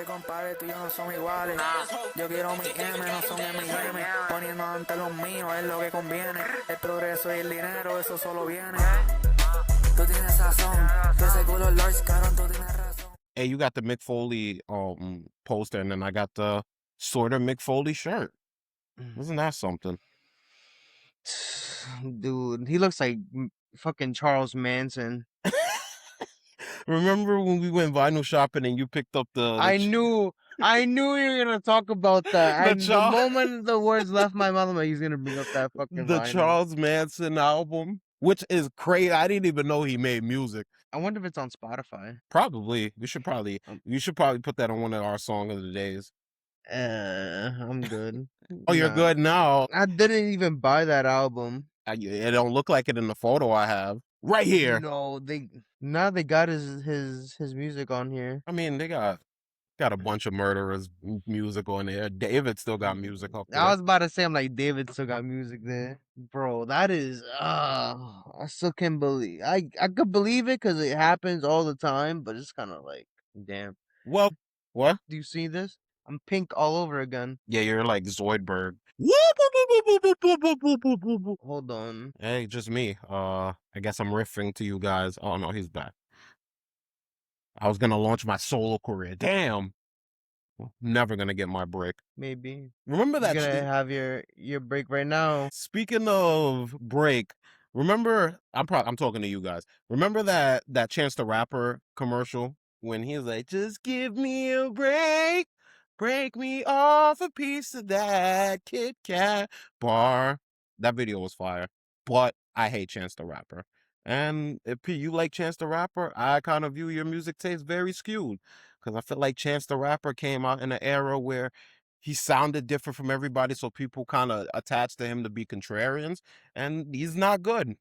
sabe, compadre, tú y yo no somos iguales. Yo quiero mi M, no son M&M. Poniendo ante los míos es lo que conviene. El progreso y el dinero, eso solo viene. Tú tienes razón, que ese culo Lord Caron, tú tienes razón. Hey, you got the Mick Foley poster, and then I got the sort of Mick Foley shirt. Isn't that something? Dude, he looks like fucking Charles Manson. Remember when we went vinyl shopping and you picked up I knew you were gonna talk about that. And the moment the words left my mouth, I'm like, he's gonna bring up that fucking the vinyl. Charles Manson album, which is crazy. I didn't even know he made music. I wonder if it's on Spotify. Probably. You should probably put that on one of our song of the days. I'm good. Oh, you're good now. I didn't even buy that album. It don't look like it in the photo I have right here. No, they got his music on here. I mean, they got a bunch of murderers music on there. David still got music up there. I was about to say, I'm like, David still got music there, bro. That is, I still can't believe. I could believe it because it happens all the time, but it's kind of like, damn. Well, what? Do you see this? I'm pink all over again. Yeah, you're like Zoidberg. Hold on. Hey, just me. I guess I'm riffing to you guys. Oh no, he's back. I was gonna launch my solo career. Damn. Never gonna get my break. Maybe. Remember that? You're gonna have your break right now. Speaking of break, remember? I'm talking to you guys. Remember that Chance the Rapper commercial when he's like, "Just give me a break, break me off a piece of that Kit Kat bar." That video was fire, but I hate Chance the Rapper. And if you like Chance the Rapper, I kind of view your music taste very skewed because I feel like Chance the Rapper came out in an era where he sounded different from everybody, so people kind of attached to him to be contrarians, and he's not good.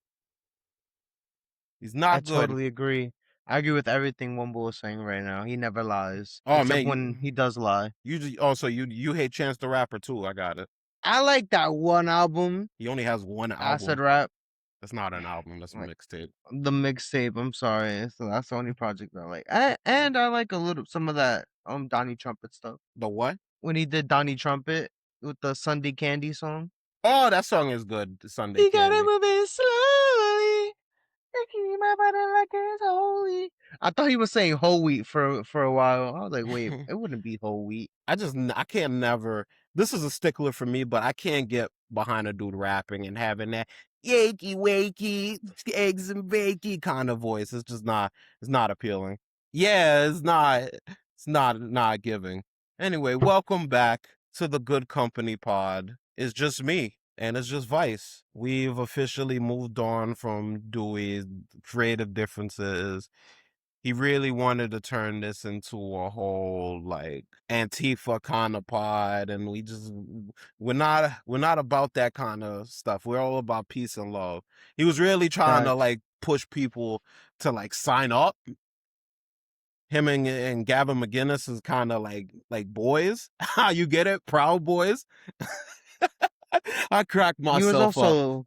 He's not good. I totally agree. I agree with everything Wumble is saying right now. He never lies. Oh except man, when he does lie. So you hate Chance the Rapper too. I got it. I like that one album. He only has one album. Acid Rap. That's not an album. That's a mixtape. The mixtape. I'm sorry. So that's the only project I like. And I like some of that Donnie Trumpet stuff. The what? When he did Donnie Trumpet with the Sunday Candy song. Oh, that song is good. The Sunday Candy. You gotta move it slowly. Keep my body like it's holy. I thought he was saying whole wheat for a while. I was like, wait, it wouldn't be whole wheat. I can't never. This is a stickler for me, but I can't get behind a dude rapping and having that yakey wakey eggs and bakey kind of voice. It's just not. It's not appealing. Yeah, it's not. It's not giving. Anyway, welcome back to the Good Company Pod. It's just me. And it's just Vice. We've officially moved on from Dewey's creative differences. He really wanted to turn this into a whole like Antifa kind of pod, and we're not about that kind of stuff. We're all about peace and love. He was really trying to like push people to like sign up. Him and Gavin McInnes is kind of like boys. How you get it? Proud Boys. I cracked myself up.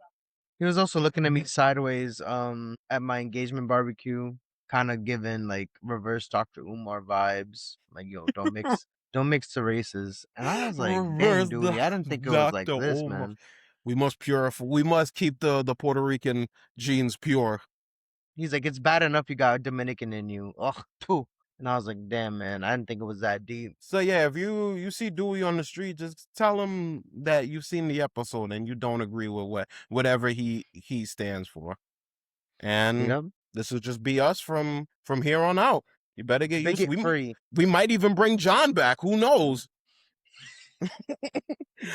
He was also looking at me sideways at my engagement barbecue, kind of giving like reverse Dr. Umar vibes. Like, yo, don't mix the races. And I was like, damn, dude, I didn't think it was like this, man. We must keep the Puerto Rican genes pure. He's like, it's bad enough you got Dominican in you. Ugh, pooh. And I was like, damn, man, I didn't think it was that deep. So yeah, if you see Dewey on the street, just tell him that you've seen the episode and you don't agree with whatever he stands for. And this will just be us from here on out. You better get used to it. We might even bring John back. Who knows?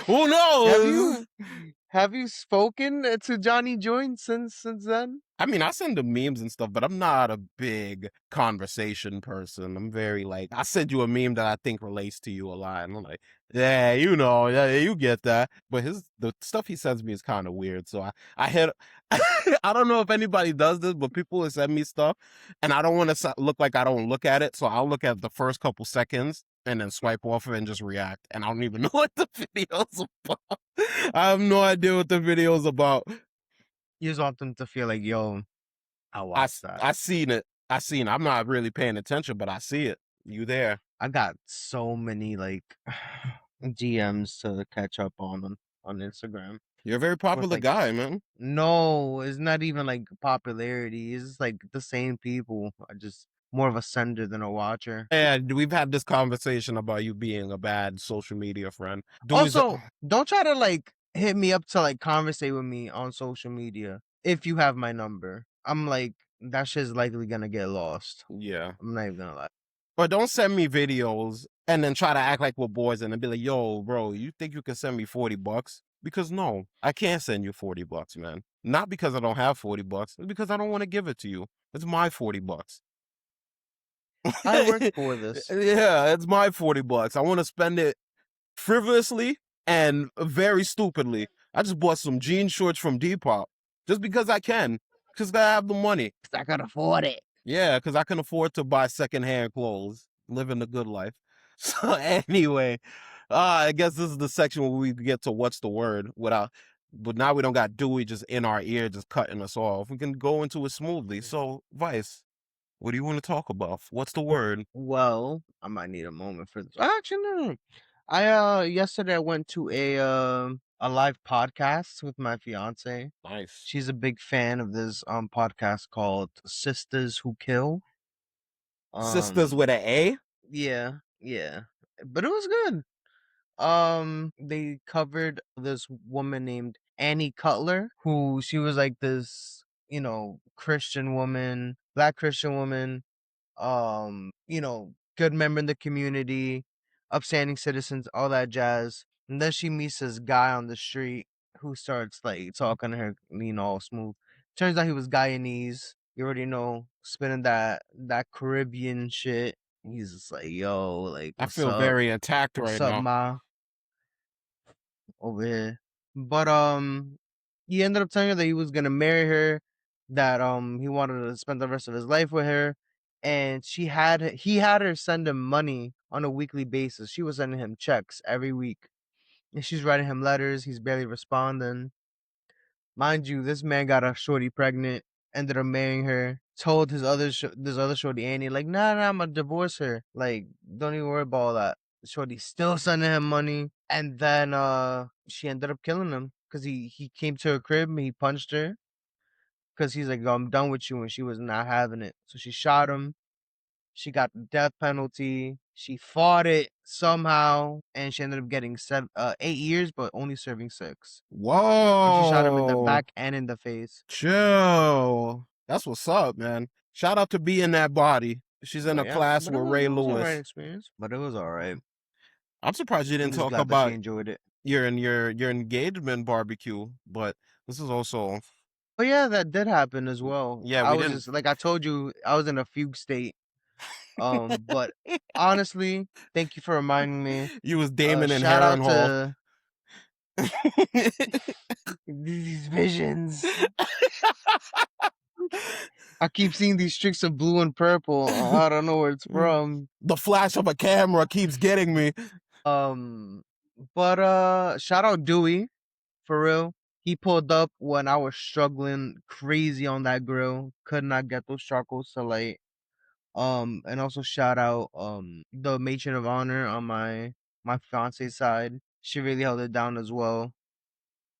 Who knows? Have you spoken to Johnny Joint since then? I mean, I send him memes and stuff, but I'm not a big conversation person. I'm very like, I send you a meme that I think relates to you a lot. And I'm like, yeah, you know, yeah, you get that. But the stuff he sends me is kind of weird. So I hit, I don't know if anybody does this, but people will send me stuff and I don't want to look like I don't look at it. So I'll look at the first couple seconds and then swipe off it and just react. And I don't even know what the video's about. I have no idea what the video's about. You just want them to feel like, yo, I watched that. I seen it. I'm not really paying attention, but I see it. You there. I got so many like DMs to catch up on Instagram You're a very with popular like guy, man. no, it's not even like popularity. It's just like the same people. I just more of a sender than a watcher. And we've had this conversation about you being a bad social media friend. Dewey's a, Also, don't try to like hit me up to like conversate with me on social media if you have my number. I'm like that shit's likely gonna get lost. yeah. I'm not even gonna lie. But don't send me videos and then try to act like we're boys and then be like, yo, bro, you think you can send me $40? Because no, I can't send you $40, man. Not because I don't have $40, it's because I don't want to give it to you. It's my $40. I work for this. Yeah, it's my $40. I want to spend it frivolously and very stupidly. I just bought some jean shorts from Depop just because I can, because I have the money. I can afford it. Yeah, because I can afford to buy secondhand clothes, living the good life. So anyway, I guess this is the section where we get to what's the word without. But now we don't got Dewey just in our ear, just cutting us off. We can go into it smoothly. So, Vice, what do you want to talk about? What's the word? Well, I might need a moment for this. Actually, no. I yesterday I went to a live podcast with my fiance. Nice. She's a big fan of this podcast called Sisters Who Kill. Sisters with an A? Yeah, yeah. But it was good. They covered this woman named Annie Cutler, who she was like this, Christian woman, black Christian woman, good member in the community, upstanding citizens, all that jazz. And then she meets this guy on the street who starts like talking to her, all smooth. Turns out he was Guyanese. You already know, spinning that Caribbean shit. He's just like, yo, like, I what's feel up? very attacked What's right up, now. ma? Over here. But he ended up telling her that he was gonna marry her, that he wanted to spend the rest of his life with her, and he had her send him money on a weekly basis. She was sending him checks every week. And she's writing him letters, he's barely responding. Mind you, this man got a shorty pregnant, ended up marrying her, told this other shorty Annie, like, nah, I'm gonna divorce her. Like, don't even worry about all that. Shorty still sending him money. And then she ended up killing him. Cause he came to her crib and he punched her. Cause he's like, I'm done with you, and she was not having it. So she shot him. She got the death penalty. She fought it somehow, and she ended up getting 8 years, but only serving 6. And she shot him in the Whoa. back and in the face. Chill. That's what's up, man. Shout out to be in that body. She's in But a yeah, class but it with was, Ray it was all right Lewis. experience. But it was all right. I'm surprised you I'm didn't just talk glad that she about enjoyed it. your engagement barbecue, but this is also But yeah, that did happen as well. yeah, I we was didn't just like I told you, I was in a fugue state. But honestly, thank you for reminding me. you was Damon and Shout out Harrenhal. to these visions. I keep seeing these streaks of blue and purple. I don't know where it's from. The flash of a camera keeps getting me. But shout out Dewey, for real. He pulled up when I was struggling crazy on that grill. Could not get those charcoals to light. And also shout out the matron of honor on my fiance's side. She really held it down as well.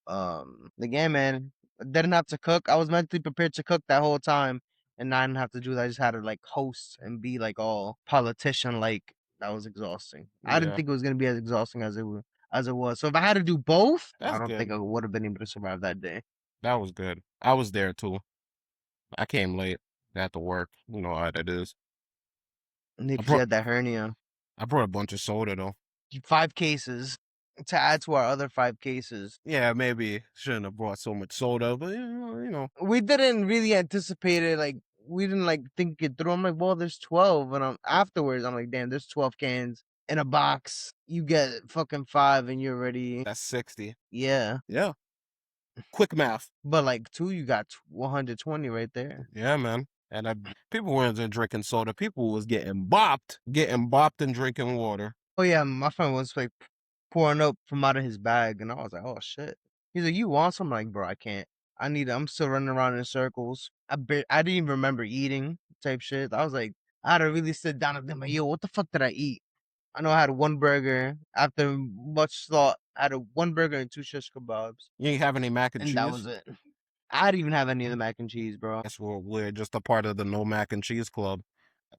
Again, man, I didn't have to cook. I was mentally prepared to cook that whole time, and I didn't have to do that. I just had to like host and be like all politician like. That was exhausting. I didn't Yeah, think it was gonna be as exhausting as it was. So if I had to do both, I that's don't think good. I would have been able to survive that day. That was good. I was there too. I came late. I had to work. You know how that is. And I if you brought had that hernia, I brought a bunch of soda though. 5 cases to add to our other 5 cases. Yeah, maybe shouldn't have brought so much soda, but you know. We didn't really anticipate it. Like we didn't like think it through. I'm like, well, there's 12, and afterwards, I'm like, damn, there's 12 cans in a box. You get fucking 5, and you're ready. That's 60. Yeah, Yeah. Quick math. but like 2, you got 120 right there. Yeah, man. And people weren't drinking soda. People was getting bopped and drinking water. Oh yeah, my friend was like pouring up from out of his bag, and I was like, oh shit. He's like, you want some? I'm like, bro, I can't. I'm still running around in circles. I didn't even remember eating type shit. I was like, I had to really sit down and think, like, yo, what the fuck did I eat? I know I had one burger. After much thought, I had one burger and 2 shish kebabs, You ain't have any mac and and that cheese? was it. I didn't even have any of the mac and cheese, bro. That's what we're just a part of the no mac and cheese club.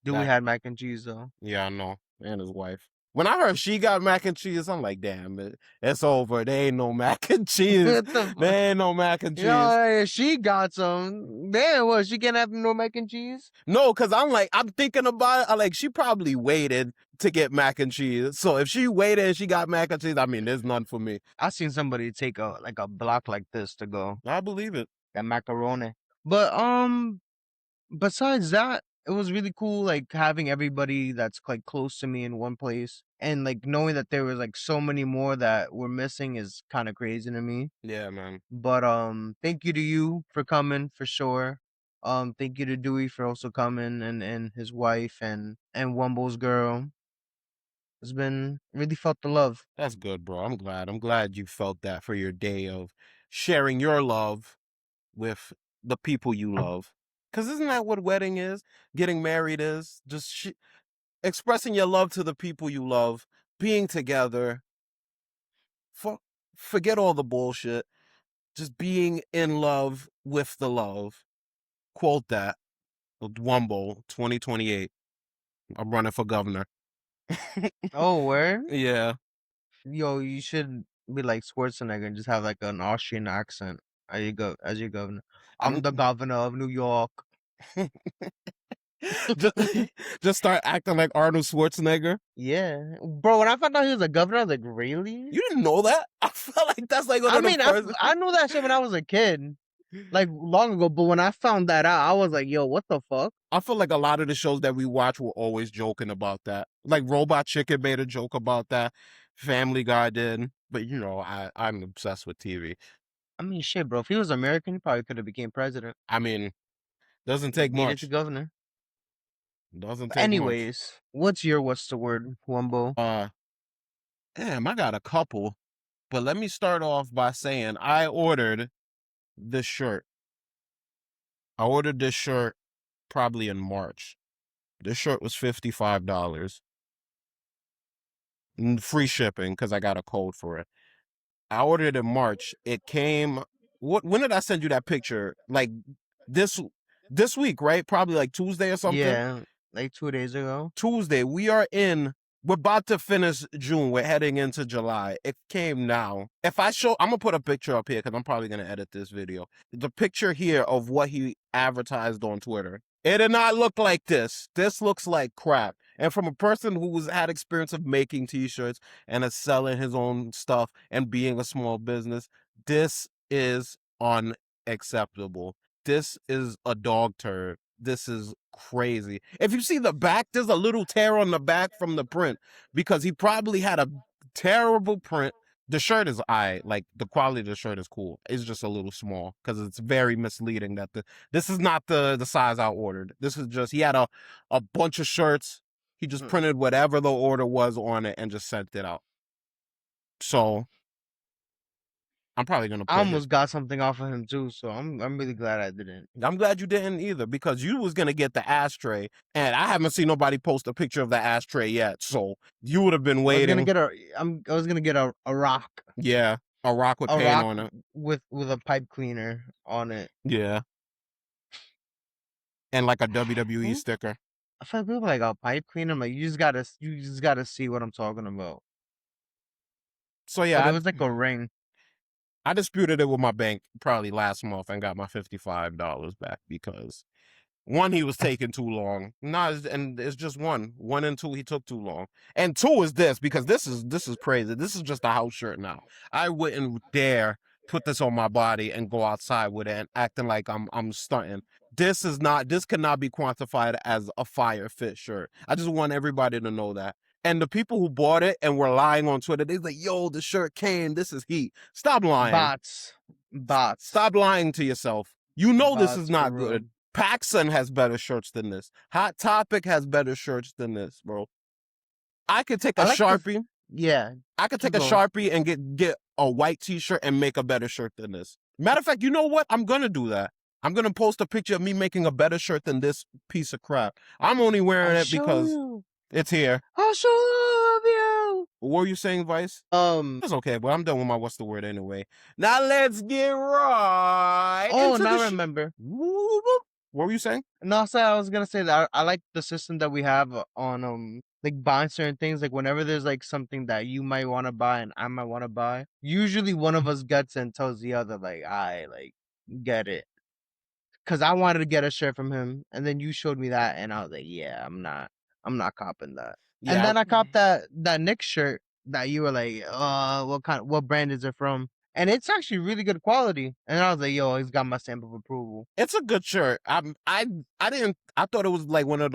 Dewey That had mac and cheese though. Yeah, I know. And his wife. When I heard she got mac and cheese, I'm like, damn, it's over. There ain't no mac and cheese. What the fuck? There ain't no mac and You cheese. know, she got some. Man, what? She can't have no mac and cheese? No, because I'm thinking about it. I'm like, she probably waited to get mac and cheese. So if she waited and she got mac and cheese, I mean, there's none for me. I seen somebody take a block like this to go. I believe it. That macaroni. But besides that, it was really cool like having everybody that's like close to me in one place. And like knowing that there was like so many more that were missing is kind of crazy to me. Yeah, man. But thank you to you for coming for sure. Thank you to Dewey for also coming and his wife and Wumble's girl. It's been really felt the love. That's good, bro. I'm glad. I'm glad you felt that for your day of sharing your love with the people you love. Because isn't that what wedding is? Getting married is just expressing your love to the people you love, being together. Forget all the bullshit. Just being in love with the love. Quote that. Wumbo 2028. I'm running for governor. Oh, where? Yeah. Yo, you should be like Schwarzenegger and just have like an Austrian accent as your governor. I'm the governor of New York. just start acting like Arnold Schwarzenegger. Yeah, bro. When I found out he was a governor, I was like, really? You didn't know that? I felt like that's like one of the first. I knew that shit when I was a kid, like long ago. But when I found that out, I was like, yo, what the fuck? I feel like a lot of the shows that we watch were always joking about that. Like Robot Chicken made a joke about that. Family Guy did. But you know, I'm obsessed with TV. I mean, shit, bro. If he was American, he probably could have became president. I mean, doesn't take much. To governor. Doesn't take Anyways, what's the word, Wumbo? Damn, I got a couple. But let me start off by saying I ordered this shirt. I ordered this shirt probably in March. This shirt was $55. Free shipping because I got a code for it. I ordered it in March. It came. When did I send you that picture? Like this week, right? Probably like Tuesday or something. Yeah, like 2 days ago. Tuesday. We're about to finish June. We're heading into July. It came now. I'm gonna put a picture up here because I'm probably gonna edit this video. The picture here of what he advertised on Twitter. It did not look like this. This looks like crap. And from a person who's had experience of making t-shirts and is selling his own stuff and being a small business, this is unacceptable. This is a dog turd. This is crazy. If you see the back, there's a little tear on the back from the print because he probably had a terrible print. The shirt is like the quality of the shirt is cool. It's just a little small because it's very misleading that this is not the size I ordered. This is just, he had a bunch of shirts. He just printed whatever the order was on it and just sent it out. So I'm probably gonna. I almost got something off of him too, so I'm really glad I didn't. I'm glad you didn't either because you was gonna get the ashtray, and I haven't seen nobody post a picture of the ashtray yet. So you would have been waiting. I was gonna get a rock. Yeah, a rock with paint on it with a pipe cleaner on it. Yeah, and like a WWE sticker. I feel people like a pipe cleaner. I'm like, you just gotta see what I'm talking about. So yeah, it was like a ring. I disputed it with my bank probably last month and got my $55 back because one, he was taking too long. And it's just one and two, he took too long. And two is this, because this is crazy. This is just a house shirt now. I wouldn't dare put this on my body and go outside with it and acting like I'm stunting. This cannot be quantified as a fire fit shirt. I just want everybody to know that. And the people who bought it and were lying on Twitter, they're like, yo, the shirt came, this is heat. Stop lying. Bots. Stop lying to yourself. You know this is not good. PacSun has better shirts than this. Hot Topic has better shirts than this, bro. I could take a Sharpie. I could take a Sharpie and get a white t-shirt and make a better shirt than this. Matter of fact, you know what? I'm going to do that. I'm going to post a picture of me making a better shirt than this piece of crap. I'm only wearing it because it's here. I'll show What were you saying, Vice? Um. That's okay, but I'm done with my what's the word anyway. Now let's get right Oh, into now the I remember. Woo, woo. What were you saying? No, so I was gonna say that I like the system that we have on like buying certain things. Like whenever there's like something that you might want to buy and I might want to buy, usually one of us gets and tells the other like I like get it because I wanted to get a shirt from him, and then you showed me that, and I was like, yeah, I'm not copping that. And Yeah, then I copped that Nick shirt that you were like, what brand is it from? And it's actually really good quality. And I was like, yo, he's got my stamp of approval. it's a good shirt. I thought it was like one of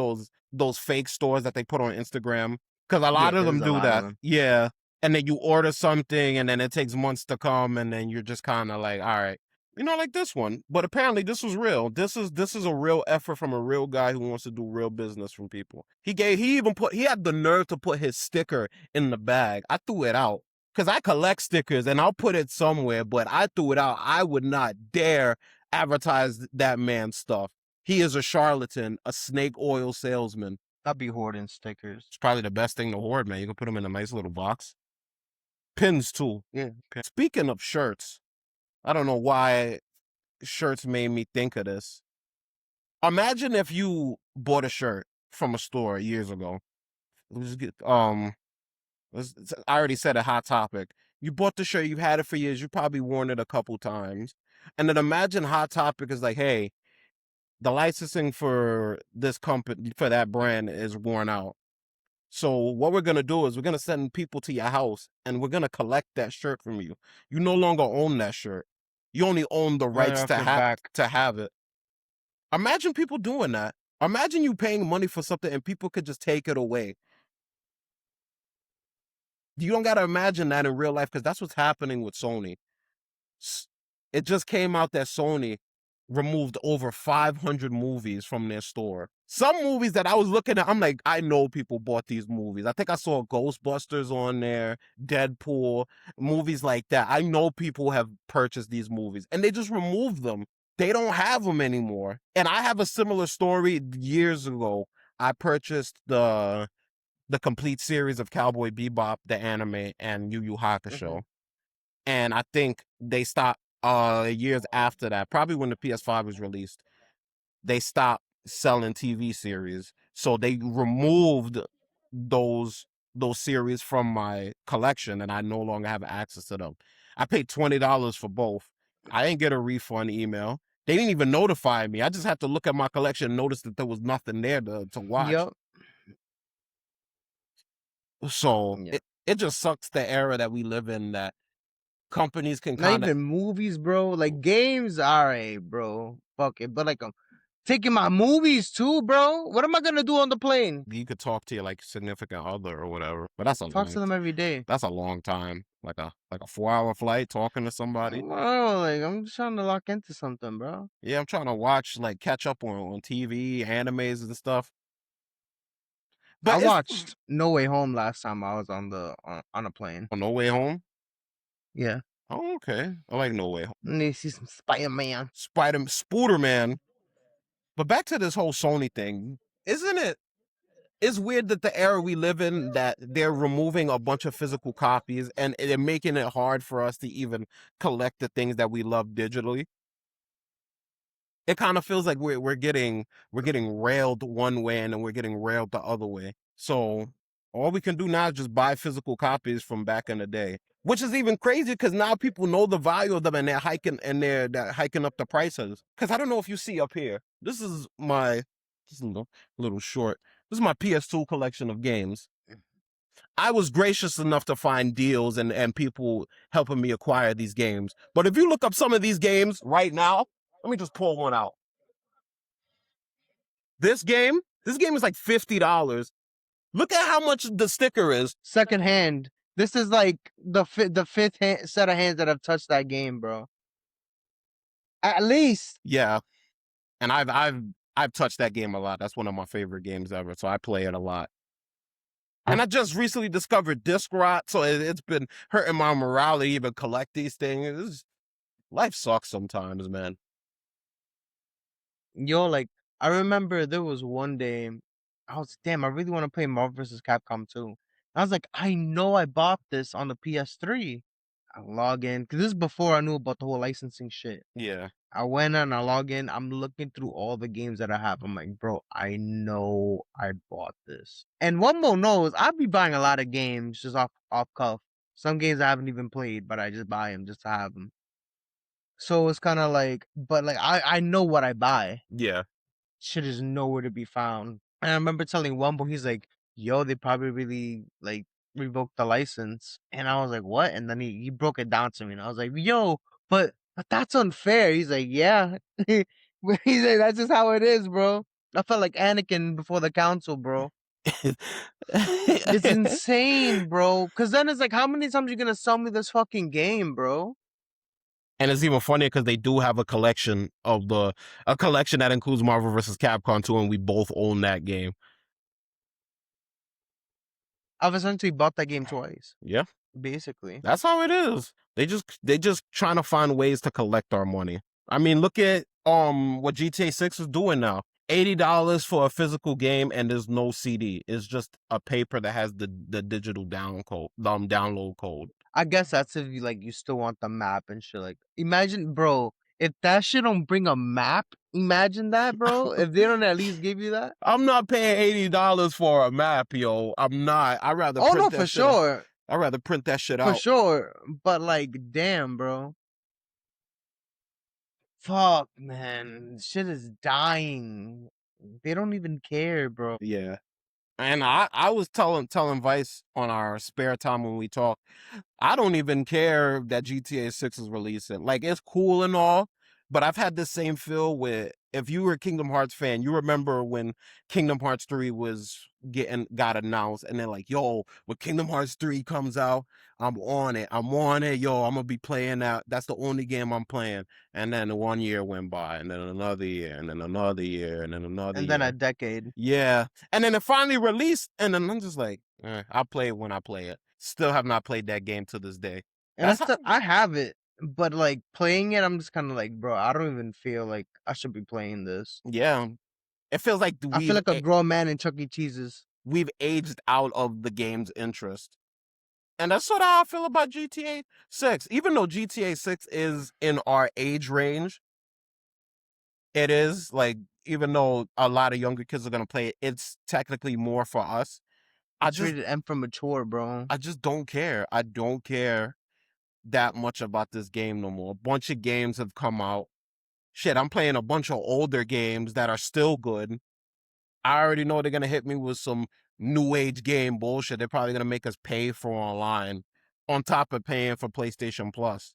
those fake stores that they put on Instagram because a Yeah, lot of because them there's a do lot of that. them. Yeah, and then you order something and then it takes months to come and then you're just kind of like, all right, like this one. But apparently this was real. This is a real effort from a real guy who wants to do real business from people. He had the nerve to put his sticker in the bag. I threw it out. Cause I collect stickers and I'll put it somewhere, but I threw it out. I would not dare advertise that man's stuff. He is a charlatan, a snake oil salesman. I'd be hoarding stickers. It's probably the best thing to hoard, man. You can put them in a nice little box. Pins too. Yeah. Speaking of shirts, I don't know why shirts made me think of this. Imagine if you bought a shirt from a store years ago. I already said a hot topic. You bought the shirt, you've had it for years, you probably worn it a couple times. And then imagine Hot Topic is like, hey, the licensing for this company, for that brand is worn out. So what we're going to do is we're going to send people to your house and we're going to collect that shirt from you. You no longer own that shirt. You only own the Right rights off your back. to have it. Imagine people doing that. Imagine you paying money for something and people could just take it away. You don't got to imagine that in real life because that's what's happening with Sony. It just came out that Sony removed over 500 movies from their store. Some movies that I was looking at, I'm like, I know people bought these movies. I think I saw Ghostbusters on there, Deadpool, movies like that. I know people have purchased these movies and they just removed them. They don't have them anymore. And I have a similar story years ago. I purchased the complete series of Cowboy Bebop, the anime, and Yu Yu Hakusho. And I think they stopped years after that, probably when the PS5 was released, they stopped selling TV series. So they removed those series from my collection and I no longer have access to them. I paid $20 for both. I didn't get a refund email. They didn't even notify me. I just had to look at my collection and notice that there was nothing there to watch. Yep. So Yeah. it just sucks the era that we live in that companies can Not kind of even movies, bro. Like games, alright, bro. Fuck it. But like taking my movies too, bro. What am I gonna do on the plane? you could talk to your like significant other or whatever, but that's Talk to them every day. that's a long time, like a 4-hour flight talking to somebody. Bro, like I'm just trying to lock into something, bro. Yeah, I'm trying to watch like catch up on TV, animes and stuff. I But it's watched No Way Home last time I was on a plane. No Way Home. Yeah. Oh, okay. I like No Way Home. I need to see some Spider-Man. Spooderman. But back to this whole Sony thing, isn't it? It's weird that the era we live in that they're removing a bunch of physical copies and they're making it hard for us to even collect the things that we love digitally. It kind of feels like we're getting railed one way and then we're getting railed the other way. So all we can do now is just buy physical copies from back in the day, which is even crazy because now people know the value of them and they're hiking up the prices. Because I don't know if you see up here. This is a little short. This is my PS2 collection of games. I was gracious enough to find deals and people helping me acquire these games. But if you look up some of these games right now, let me just pull one out. This game is like $50. Look at how much the sticker is. Second hand. This is like the fifth set of hands that have touched that game, bro. At least. Yeah, and I've touched that game a lot. That's one of my favorite games ever, so I play it a lot. And I just recently discovered disc rot, so it's been hurting my morale to even collect these things. Life sucks sometimes, man. Yo, like I remember there was one day I was damn, I really want to play Marvel vs. Capcom 2. I was like, I know I bought this on the PS3. I log in because this is before I knew about the whole licensing shit. Yeah. I went in, I log in, I'm looking through all the games that I have. I'm like, bro, I know I bought this. And one more knows, I'd be buying a lot of games just off cuff. Some games I haven't even played, but I just buy them just to have them. So it's kind of like, but like I know what I buy. Yeah. Shit is nowhere to be found. And I remember telling Wumble, he's like, yo, they probably really like revoked the license. And I was like, what? And then he broke it down to me. And I was like, yo, but that's unfair. He's like, yeah. He's like, that's just how it is, bro. I felt like Anakin before the council, bro. It's insane, bro. Cause then it's like, how many times you gonna sell me this fucking game, bro? And it's even funnier because they do have a collection that includes Marvel vs. Capcom 2, and we both own that game. I've essentially bought that game twice. Yeah. Basically. That's how it is. They just trying to find ways to collect our money. I mean, look at what GTA 6 is doing now. $80 for a physical game, and there's no CD. It's just a paper that has the digital download code. I guess that's if you still want the map and shit. Like, imagine, bro, if that shit don't bring a map, imagine that, bro. If they don't at least give you that. I'm not paying $80 for a map, yo. I'm not. I'd rather Oh print no, that for shit out. sure, I'd rather print that shit for out. sure. But like, damn, bro. Fuck, man, shit is dying. They don't even care, bro. Yeah. And I was telling Vice on our spare time when we talk, I don't even care that GTA 6 is releasing. Like, it's cool and all, but I've had this same feel with, if you were a Kingdom Hearts fan, you remember when Kingdom Hearts 3 got announced, and they're like, yo, when Kingdom Hearts 3 comes out, I'm on it. Yo, I'm gonna be playing that. That's the only game I'm playing. And then 1 year went by, and then another year, and then another year, and then another And year. then a decade. Yeah. And then it finally released, and then I'm just like, I'll play it when I play it. Still have not played that game to this day. And I have it, but like playing it, I'm just kind of like, bro, I don't even feel like I should be playing this. Yeah. It feels like I feel like a grown man in Chuck E. Cheese's. We've aged out of the game's interest. And that's sort of how I feel about GTA 6. Even though GTA 6 is in our age range, it is, like, even though a lot of younger kids are going to play it, it's technically more for us. It's rated M for mature, bro. I just don't care. I don't care that much about this game no more. A bunch of games have come out. Shit, I'm playing a bunch of older games that are still good. I already know they're going to hit me with some new age game bullshit. They're probably going to make us pay for online on top of paying for PlayStation Plus.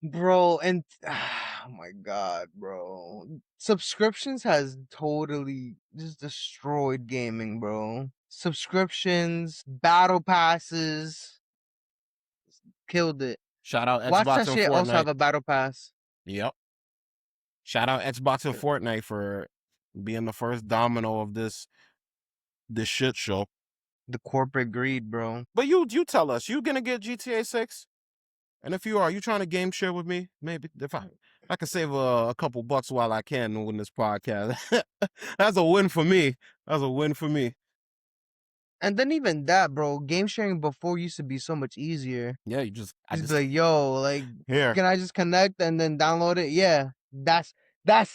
Bro, and oh my god, bro. Subscriptions has totally just destroyed gaming, bro. Subscriptions, battle passes, killed it. Shout out Watch Xbox that and shit also have Fortnite. a battle pass. Yep. Shout out Xbox and Fortnite for being the first domino of this shit show. The corporate greed, bro. But you tell us, you gonna get GTA 6? And if you are you trying to game share with me? Maybe if I can save a couple bucks while I can win this podcast. That's a win for me. That's a win for me. And then even that, bro, game sharing before used to be so much easier. Yeah, I just Like, yo, like, here. can I just connect and then download it? Yeah, that's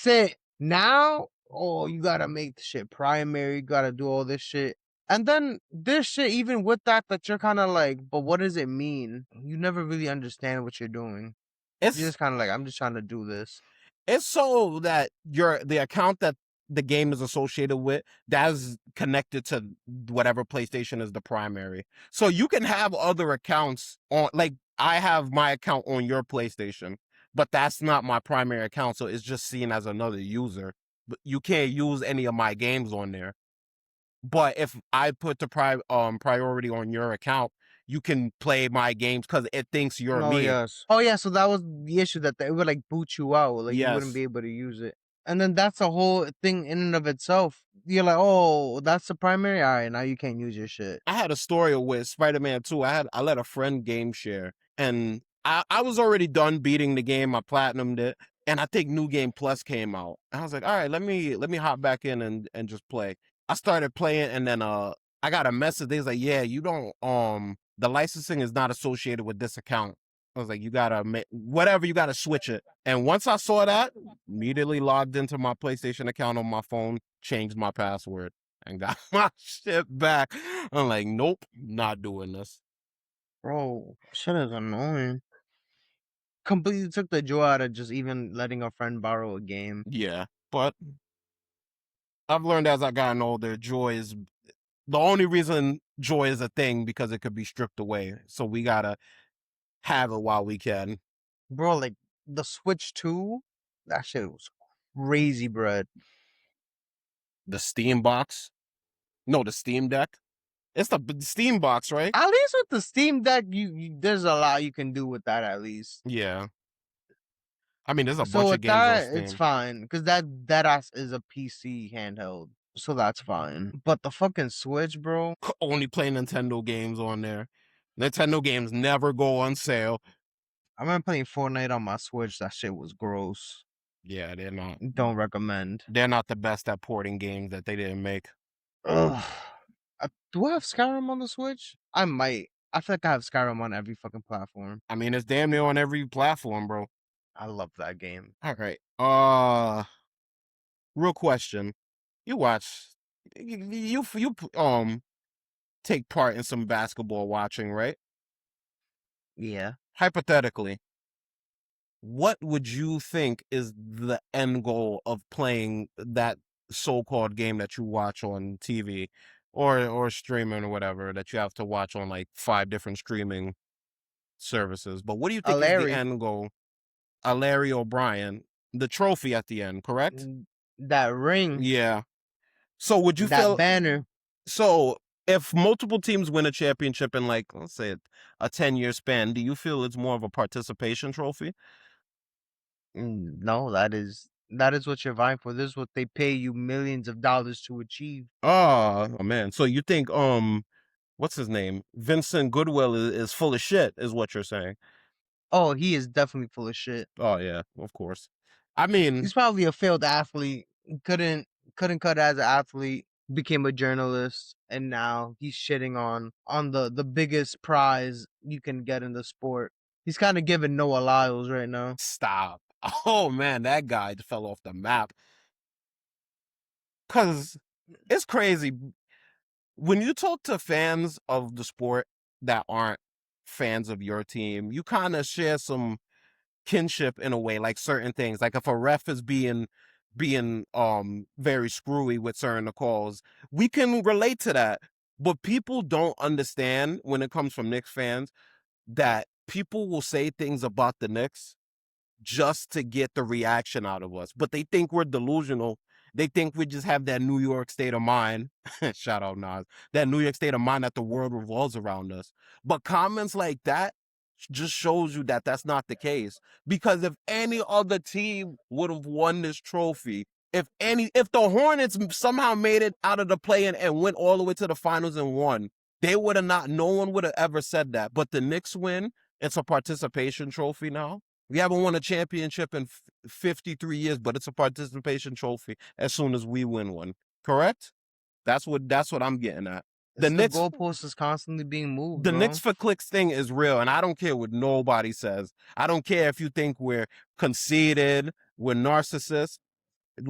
it. Now, oh, you gotta make the shit primary. You gotta do all this shit. And then this shit, even with that you're kind of like, but what does it mean? You never really understand what you're doing. You're just kind of like, I'm just trying to do this. It's so that the account that the game is associated with, that's connected to whatever PlayStation is the primary. So you can have other accounts on, like I have my account on your PlayStation, but that's not my primary account. So it's just seen as another user. But you can't use any of my games on there. But if I put the priority on your account, you can play my games because it thinks you're me. Yes. Oh yeah, so that was the issue, that it would like boot you out. Like you wouldn't be able to use it. And then that's a whole thing in and of itself. You're like, oh, that's the primary? All right, now you can't use your shit. I had a story with Spider-Man 2. I let a friend game share, and I was already done beating the game. I platinumed it, and I think New Game Plus came out. I was like, all right, let me hop back in and just play. I started playing, and then I I got a message. They was like, yeah, you don't, the licensing is not associated with this account. I was like, you gotta whatever, you gotta switch it. And once I saw that, immediately logged into my PlayStation account on my phone, changed my password, and got my shit back. I'm like, nope, not doing this. Bro, shit is annoying. Completely took the joy out of just even letting a friend borrow a game. Yeah, but I've learned as I gotten older, joy is the only reason joy is a thing because it could be stripped away. So we gotta have it while we can. Bro, like the Switch 2, that shit was crazy, bread. The Steam box, no, the Steam Deck. It's the Steam box, right? At least with the Steam Deck, there's a lot you can do with that. At least, Yeah. I mean, there's a so bunch of with games on that, Steam. it's fine because that ass is a PC handheld, so that's fine. But the fucking Switch, bro, Only play Nintendo games on there. Nintendo games never go on sale. I remember playing Fortnite on my Switch. That shit was gross. Yeah, they're not. Don't recommend. They're not the best at porting games that they didn't make. Ugh. Do I have Skyrim on the Switch? I might. I feel like I have Skyrim on every fucking platform. I mean, it's damn near on every platform, bro. I love that game. All right. Real question. You watch you take part in some basketball watching, right? Yeah. Hypothetically, what would you think is the end goal of playing that so-called game that you watch on TV or streaming or whatever that you have to watch on like 5 different streaming services? But what do you think is the Larry. end goal? Larry O'Brien, the trophy at the end, correct? That ring. Yeah. So would you that feel banner? so if multiple teams win a championship in like, let's say a 10-year span, do you feel it's more of a participation trophy? No, that is what you're vying for. This is what they pay you millions of dollars to achieve. Oh man. So you think what's his name? Vincent Goodwill is full of shit, is what you're saying. Oh, he is definitely full of shit. Oh yeah, of course. I mean, he's probably a failed athlete. Couldn't cut as an athlete. Became a journalist, and now he's shitting on the biggest prize you can get in the sport. He's kind of giving Noah Lyles right now. stop. Oh man, that guy fell off the map. Cause it's crazy. When you talk to fans of the sport that aren't fans of your team, you kind of share some kinship in a way, like certain things. Like if a ref is being very screwy with certain calls, we can relate to that. But people don't understand when it comes from Knicks fans that people will say things about the Knicks just to get the reaction out of us. But they think we're delusional. They think we just have that New York state of mind. Shout out Nas. That New York state of mind that the world revolves around us. But comments like that just shows you that that's not the case. Because if any other team would have won this trophy, if the Hornets somehow made it out of the play-in and went all the way to the finals and won, no one would have ever said that. But the Knicks win, it's a participation trophy now. We haven't won a championship in 53 years, but it's a participation trophy as soon as we win one. Correct? That's what I'm getting at. The goalpost is constantly being moved. The bro. Knicks for clicks thing is real, and I don't care what nobody says. I don't care if you think we're conceited, we're narcissists.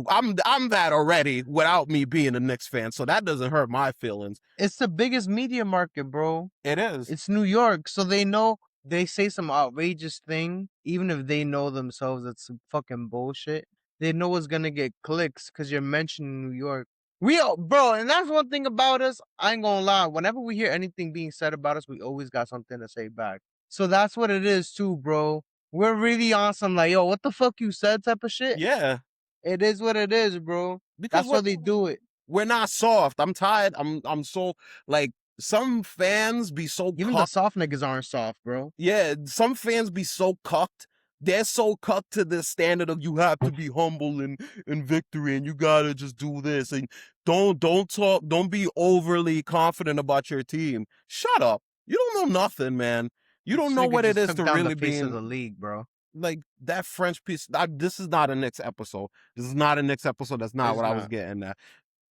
I'm that already without me being a Knicks fan, so that doesn't hurt my feelings. It's the biggest media market, bro. It is. It's New York, so they know they say some outrageous thing, even if they know themselves it's some fucking bullshit. They know it's gonna get clicks because you're mentioning New York. Bro, and that's one thing about us. I ain't gonna lie. Whenever we hear anything being said about us, we always got something to say back. So that's what it is too, bro. We're really on some like, yo, what the fuck you said type of shit. Yeah. It is what it is, bro. Because that's why they do it. We're not soft. I'm tired. I'm so like some fans be so even cucked. The soft niggas aren't soft, bro. Yeah, some fans be so cucked. They're so cucked to the standard of you have to be humble in victory and you gotta just do this and don't be overly confident about your team. Shut up. You don't know nothing, man. You don't know what it is to really be in the league, bro. Like that French piece. This is not a Knicks episode. This is not a Knicks episode. That's not what I was getting at.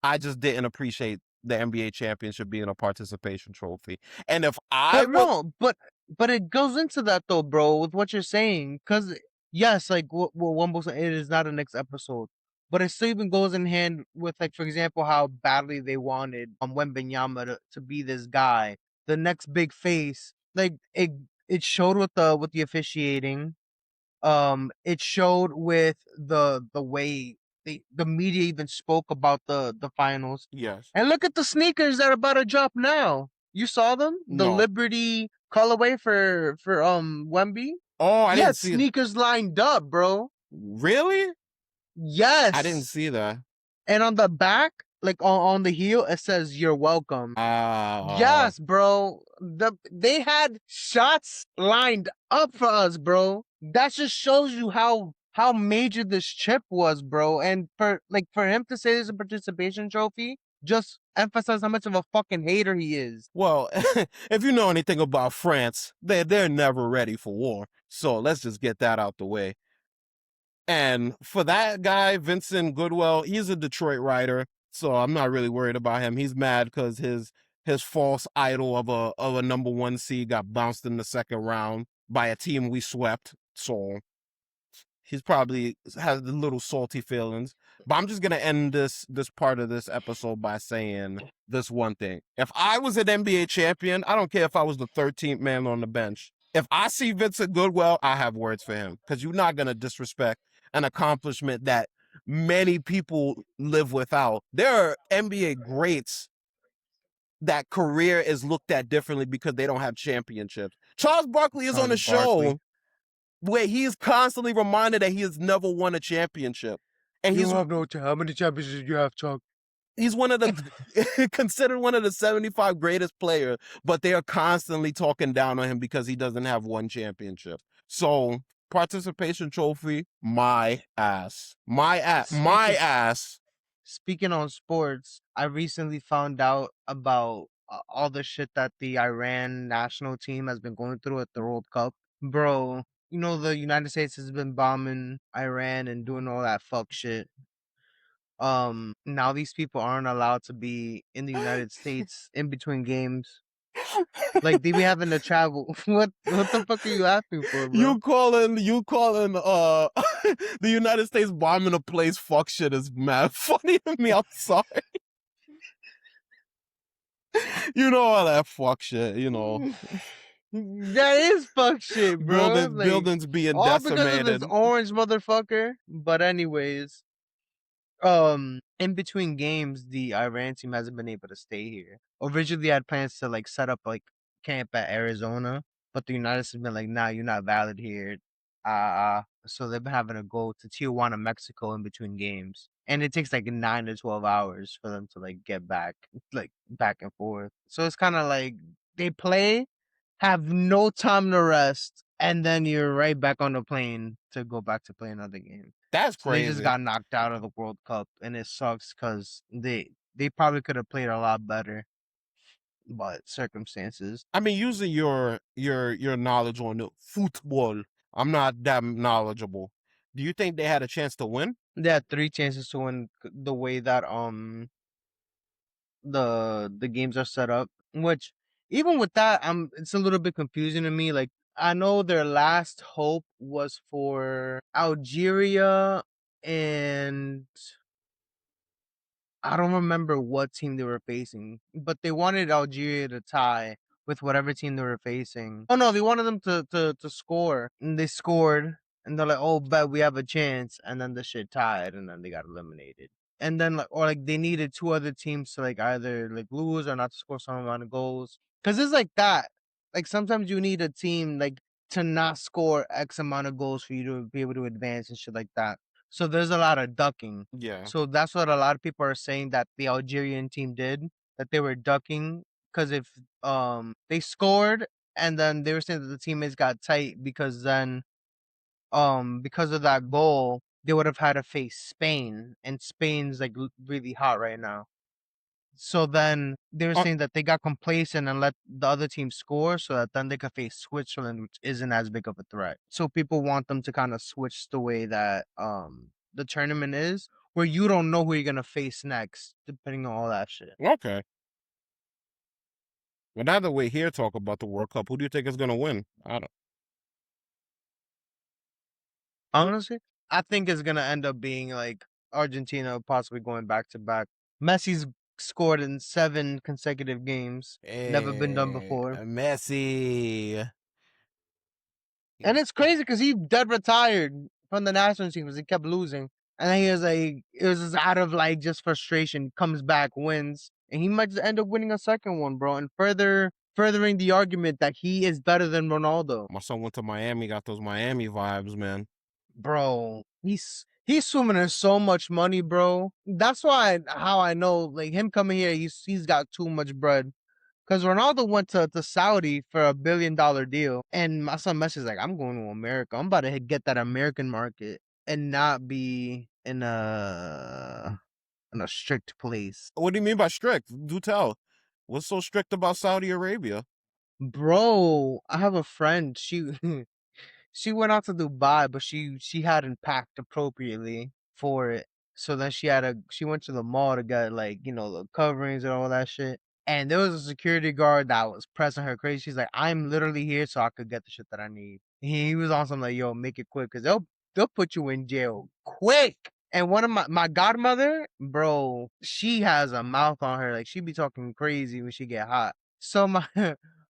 I just didn't appreciate the NBA championship being a participation trophy. And if I But was no, but it goes into that though, bro, with what you're saying. Cause yes, like what Wumble said, it is not a next episode. But it still even goes in hand with, like, for example, how badly they wanted Wembenyama to be this guy, the next big face. Like it showed with the officiating. It showed with the way the media even spoke about the finals. yes. And look at the sneakers that are about to drop now. You saw them? The No. Liberty colorway for Wemby? Oh, I He didn't had see it. sneakers lined up, bro. Really? I didn't Yes. see that. And on the back, like on the heel, it says "You're welcome." Uh, Yes, bro. They had shots lined up for us, bro. That just shows you how major this chip was, bro. And for him to say there's a participation trophy, just emphasize how much of a fucking hater he is. well, if you know anything about France, they're never ready for war. So let's just get that out the way. And for that guy, Vincent Goodwill, he's a Detroit writer, so I'm not really worried about him. He's mad because his false idol of a number one seed got bounced in the second round by a team we swept. So he's probably has the little salty feelings. But I'm just gonna end this part of this episode by saying this one thing. If I was an NBA champion, I don't care if I was the 13th man on the bench. If I see Vincent Goodwill, I have words for him. Because you're not gonna disrespect an accomplishment that many people live without. There are NBA greats that career is looked at differently because they don't have championships. Charles Barkley is on a show where he is constantly reminded that he has never won a championship. And You have no how many championships you have, Chuck? he's one of the considered one of the 75 greatest players, but they are constantly talking down on him because he doesn't have one championship. So participation trophy, my ass. My ass. Speaking on sports, I recently found out about all the shit that the Iran national team has been going through at the World Cup. Bro, you know the United States has been bombing Iran and doing all that fuck shit. Now these people aren't allowed to be in the United States in between games. Like they be having to travel. What the fuck are you laughing for, bro? You calling the United States bombing a place fuck shit is mad funny to me. I'm sorry. You know all that fuck shit, you know. That is fuck shit, bro. Buildings being all because of decimated. this orange motherfucker. But anyways, in between games, the Iran team hasn't been able to stay here. Originally, I had plans to like set up like camp at Arizona, but the United States been like, "Nah, you're not valid here." So they've been having to go to Tijuana, Mexico, in between games, and it takes like 9 to 12 hours for them to like get back, like back and forth. So it's kind of like they play, have no time to rest, and then you're right back on the plane to go back to play another game. That's So they crazy. just got knocked out of the World Cup, and it sucks because they probably could have played a lot better, but circumstances. I mean, using your knowledge on the football, I'm not that knowledgeable. Do you think they had a chance to win? They had 3 chances to win the way that the games are set up. Which even with that, it's a little bit confusing to me. Like I know their last hope was for Algeria and I don't remember what team they were facing, but they wanted Algeria to tie with whatever team they were facing. Oh no, they wanted them to score, and they scored, and they're like, "Oh, bet we have a chance," and then the shit tied, and then they got eliminated. And then like they needed 2 other teams to like either like lose or not to score some amount of goals, because it's like that. Like sometimes you need a team like to not score X amount of goals for you to be able to advance and shit like that. So there's a lot of ducking. Yeah. So that's what a lot of people are saying that the Algerian team did, that they were ducking because if they scored and then they were saying that the teammates got tight because then because of that goal they would have had to face Spain, and Spain's like really hot right now. So then they were saying that they got complacent and let the other team score so that then they could face Switzerland, which isn't as big of a threat. So people want them to kind of switch the way that the tournament is, where you don't know who you're gonna face next, depending on all that shit. Okay. But now that we're here talk about the World Cup, who do you think is gonna win? I don't. Honestly, I think it's gonna end up being like Argentina possibly going back to back. Messi's scored in 7 consecutive games. Never been done before. Messi. And it's crazy because he dead retired from the national team because he kept losing. And then he was like, it was just out of like just frustration, comes back, wins, and he might just end up winning a second one, bro, and furthering the argument that he is better than Ronaldo. My son went to Miami, got those Miami vibes, man. Bro, he's swimming in so much money, bro. That's why how I know like him coming here, he's got too much bread. Because Ronaldo went to Saudi for $1 billion deal. And my son Messi's like, I'm going to America. I'm about to get that American market and not be in a strict place. What do you mean by strict? Do tell. What's so strict about Saudi Arabia? Bro, I have a friend. She she went out to Dubai, but she hadn't packed appropriately for it. So then she went to the mall to get like, the coverings and all that shit. And there was a security guard that was pressing her crazy. She's like, I'm literally here so I could get the shit that I need. He was on something like, yo, make it quick, because they'll put you in jail quick. And one of my godmother, bro, she has a mouth on her. Like she be talking crazy when she get hot. So my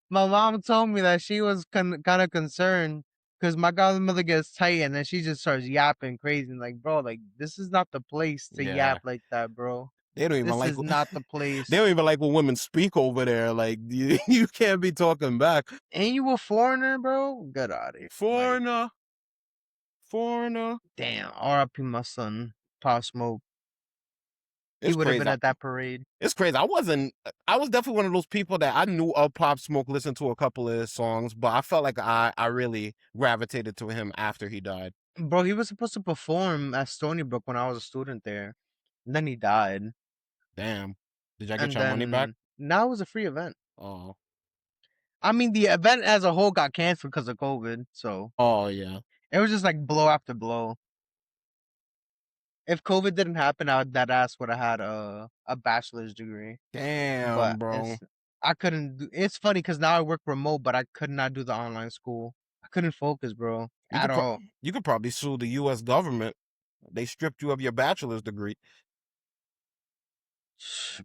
my mom told me that she was kind of concerned because my godmother gets tight and then she just starts yapping crazy. And like, bro, like this is not the place to Yeah. yap like that, bro. They don't even This like. is not the place. They don't even like when women speak over there. Like you can't be talking back. And you a foreigner, bro? Get out of here. Like, Foreigner. Foreigner. damn. R.I.P. my son, Pop Smoke. He It's would have crazy. been at that parade. It's crazy. I was definitely one of those people that I knew of Pop Smoke, listened to a couple of his songs, but I felt like I really gravitated to him after he died. Bro, he was supposed to perform at Stony Brook when I was a student there. And then he died. Damn. Did y'all get And your money back? then now it was a free event. Oh. I mean, the event as a whole got canceled because of COVID. So Oh yeah. it was just like blow after blow. If COVID didn't happen, that ass would have had a bachelor's degree. Damn, But bro. I couldn't do. It's funny because now I work remote, but I could not do the online school. I couldn't focus, bro, at all. You could probably sue the U.S. government. They stripped you of your bachelor's degree.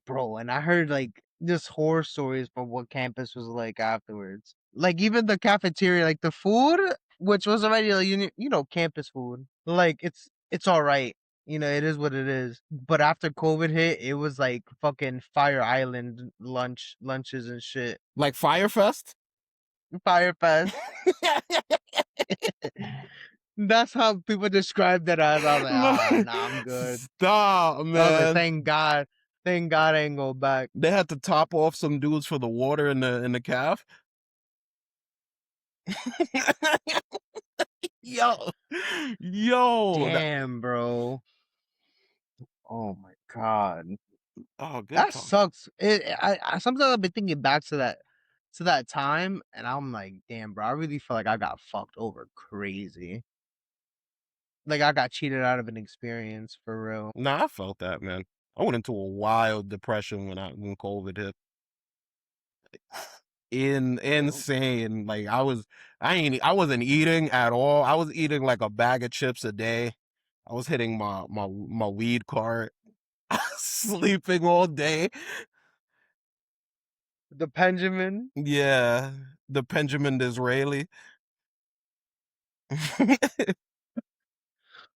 Bro, and I heard like just horror stories from what campus was like afterwards. Like even the cafeteria, like the food, which was already like, campus food. Like it's all right. It is what it is. But after COVID hit, it was like fucking Fire Island lunches and shit. Like Firefest? Fire Fest. That's how people described it as. I was like, nah, I'm good. Stop, man. I was like, thank God I ain't go back. They had to top off some dudes for the water in the calf. Yo. Damn, bro. Oh my God. Oh, good. That sucks. I sometimes I've been thinking back to that time, and I'm like, damn, bro, I really feel like I got fucked over crazy. Like I got cheated out of an experience for real. Nah, I felt that, man. I went into a wild depression when COVID hit. Insane. Like I wasn't eating at all. I was eating like a bag of chips a day. I was hitting my weed cart. I was sleeping all day. The Benjamin. Yeah, the Benjamin Disraeli.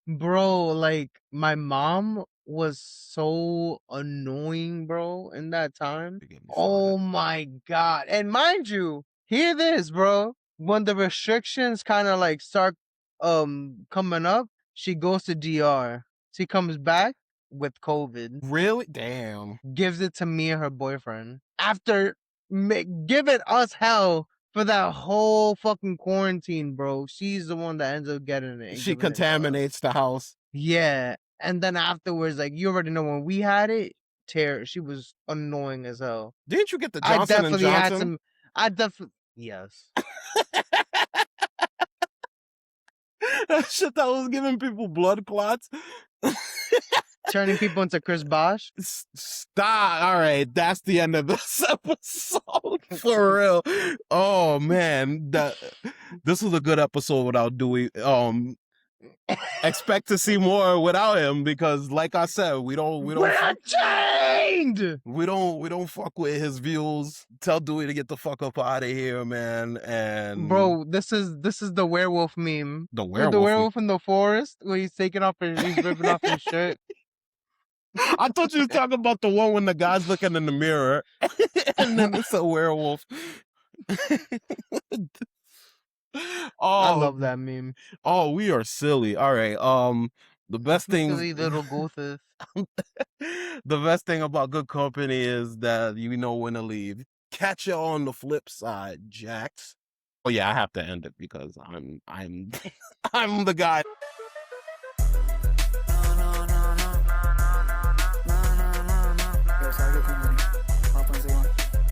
Bro, like my mom was so annoying, bro, in that time. Oh my God. And mind you, hear this, bro. When the restrictions kind of like start coming up, she goes to DR. She comes back with COVID. Really? Damn. Gives it to me and her boyfriend. After giving us hell for that whole fucking quarantine, bro. She's the one that ends up getting it. She contaminates the house. Yeah. And then afterwards, like you already know when we had it, she was annoying as hell. Didn't you get the Johnson and Johnson? Yes. That shit that was giving people blood clots. Turning people into Chris Bosh. Stop. All right, that's the end of this episode for real. Oh man, this was a good episode without Dewey. Expect to see more without him because, like I said, we don't chained. we don't fuck with his views. Tell Dewey to get the fuck up out of here, man. And bro, this is the werewolf meme. the With the werewolf in the forest where he's taking off he's ripping off his shirt. I thought you was talking about the one when the guy's looking in the mirror and then it's a werewolf. I love that meme. Oh, we are silly. All right. The best thing Silly little gooses. the best thing about good company is that you know when to leave. Catch you on the flip side, Jax. Oh yeah, I have to end it because I'm I'm the guy.